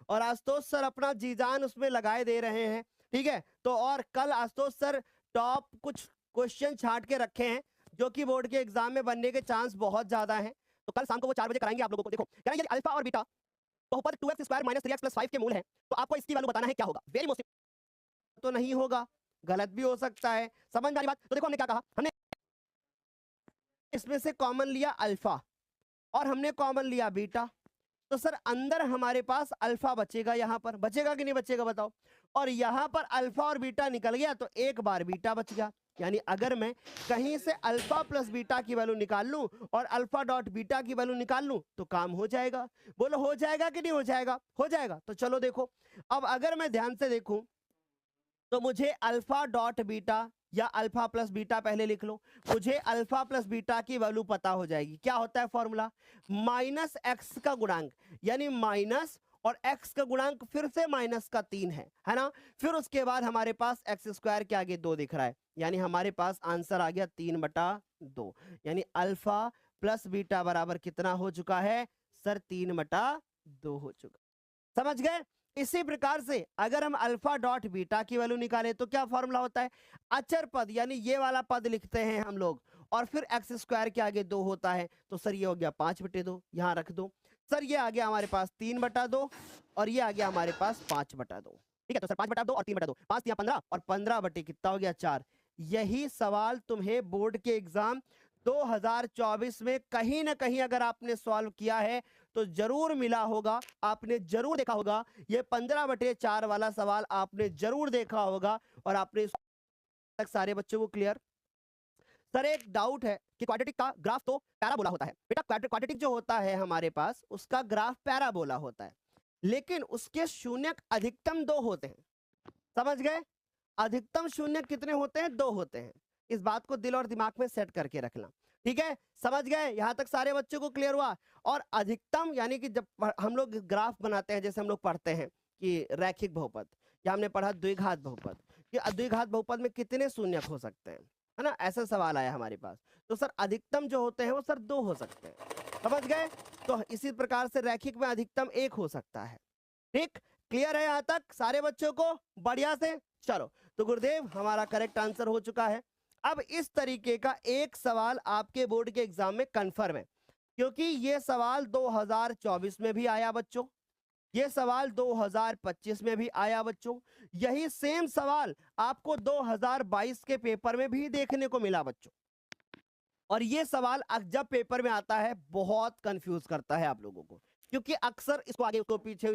और आशुतोष सर अपना जी जान उसमें लगाए दे रहे हैं, ठीक है। तो और कल आशुतोष सर टॉप कुछ क्वेश्चन छांट के रखे हैं जो कि बोर्ड के एग्जाम में बनने के चांस बहुत ज्यादा हैं। तो कल शाम को वो 4 बजे कराएंगे आप लोगों को। देखो कह रहे हैं यदि अल्फा और बीटा बहुपद 2x square minus 3x plus 5 के मूल है तो आपको इसकी वैल्यू बताना है क्या होगा। वेरी मोस्ट तो नहीं होगा, गलत भी हो सकता है, समझ में आ रही बात। तो देखो हमने क्या कहा, हमने इसमें से कॉमन लिया अल्फा और हमने कॉमन लिया बीटा, तो सर अंदर हमारे पास अल्फा बचेगा, यहां पर बचेगा कि नहीं बचेगा बताओ। और यहां पर अल्फा और बीटा निकल गया तो एक बार बीटा बच गया। यानी अगर मैं कहीं से अल्फा प्लस बीटा की वैल्यू निकाल लूं और अल्फा डॉट बीटा की वैल्यू निकाल लूं तो काम हो जाएगा। बोलो हो जाएगा कि नहीं हो जाएगा, हो जाएगा। तो चलो देखो, अब अगर मैं ध्यान से देखूं तो मुझे अल्फा डॉट बीटा या अल्फा प्लस बीटा पहले लिख लो। मुझे अल्फा प्लस बीटा की वैल्यू पता हो जाएगी। क्या होता है फॉर्मूला, माइनस एक्स का गुणांक, यानी माइनस और एक्स का गुणांक फिर से माइनस का 3 है ना। फिर उसके बाद हमारे पास एक्स स्क्वायर के आगे 2 दिख रहा है, यानी हमारे पास आंसर आ गया 3/2। यानी अल्फा प्लस बीटा बराबर कितना हो चुका है सर, 3/2 हो चुका। समझ गए। इसी प्रकार से अगर हम अल्फा डॉट बीटा की वैल्यू निकालें तो क्या फॉर्मूला होता है, अचर पद, यानी ये वाला पद लिखते हैं हम लोग और फिर एक्स स्क्वायर के आगे 2 होता है। तो सर ये हो गया 5/2, यहां रख दो। सर ये आ गया हमारे पास 3/2 और ये आ गया हमारे पास 5/2। ठीक है, तो सर 5/2 और 3/2, 5 3 15 और 15 बटे कितना हो गया 4। यही सवाल तुम्हें बोर्ड के एग्जाम 2024 में कहीं ना कहीं अगर आपने सॉल्व किया है तो जरूर मिला होगा, आपने जरूर देखा होगा। ये 15/4 वाला सवाल आपने जरूर देखा होगा और आपने तक सारे बच्चों को क्लियर। सर एक डाउट है कि क्वाड्रेटिक का ग्राफ तो पैराबोला होता है। बेटा क्वाड्रेटिक जो होता है हमारे पास उसका ग्राफ पैराबोला होता है, लेकिन उसके शून्यक अधिकतम 2 होते हैं। समझ गए, अधिकतम शून्य कितने होते हैं, 2 होते हैं। इस बात को दिल और दिमाग में सेट करके रखना, ठीक है। समझ गए, यहां तक सारे बच्चों को क्लियर हुआ। और अधिकतम यानी कि जब हम लोग ग्राफ बनाते हैं, जैसे हम लोग पढ़ते हैं कि रैखिक बहुपद, या हमने पढ़ा द्विघात बहुपद, कि द्विघात बहुपद में कितने शून्यक हो सकते हैं, है ना, ऐसा सवाल आया हमारे पास। तो सर अधिकतम जो होते हैं वो सर 2 हो सकते हैं। समझ गए। तो इसी प्रकार से रैखिक में अधिकतम 1 हो सकता है। ठीक, क्लियर है यहां तक सारे बच्चों को, बढ़िया से। चलो, तो गुरुदेव हमारा करेक्ट आंसर हो चुका है। अब इस तरीके का एक सवाल आपके बोर्ड के एग्जाम में कंफर्म है, क्योंकि ये सवाल 2024 में भी आया बच्चों, ये सवाल 2025 में भी आया बच्चों, यही सेम सवाल आपको 2022 के पेपर में भी देखने को मिला बच्चों। और ये सवाल जब पेपर में आता है बहुत कंफ्यूज करता है आप लोगों को, क्योंकि अक्सर इसको आगे को पीछे